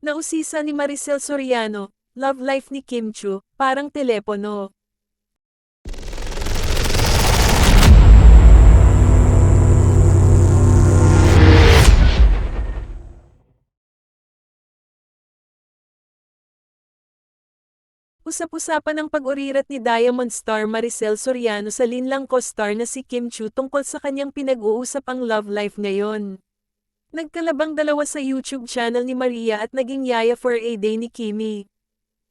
Nausisa ni Maricel Soriano, love life ni Kim Chu, parang telepono. Usap-usapan ang pag-urirat ni Diamond star Maricel Soriano sa linlang co-star na si Kim Chu tungkol sa kanyang pinag-uusap ang love life ngayon. Nagkalabang dalawa sa YouTube channel ni Maria at naging yaya for a day ni Kimi.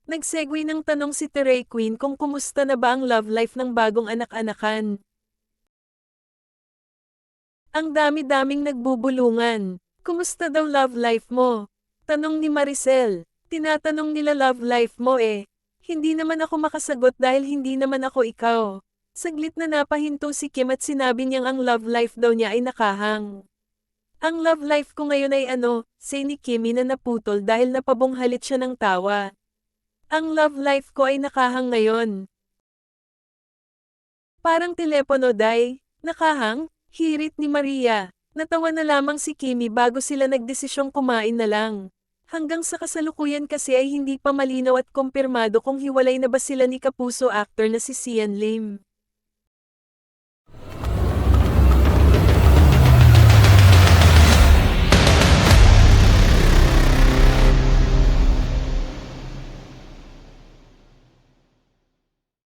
Nagsegue ng tanong si Teray Queen kung kumusta na ba ang love life ng bagong anak-anakan. Ang dami-daming nagbubulungan. Kumusta daw love life mo? Tanong ni Maricel. Tinatanong nila love life mo eh. Hindi naman ako makasagot dahil hindi naman ako ikaw. Saglit na napahinto si Kim at sinabi niyang ang love life daw niya ay nakahang. Ang love life ko ngayon ay ano, say ni Kimi na naputol dahil napabunghalit siya ng tawa. Ang love life ko ay nakahang ngayon. Parang telepono day, nakahang, hirit ni Maria. Natawa na lamang si Kimi bago sila nagdesisyong kumain na lang. Hanggang sa kasalukuyan kasi ay hindi pa malinaw at kumpirmado kung hiwalay na ba sila ni kapuso actor na si Sian Lim.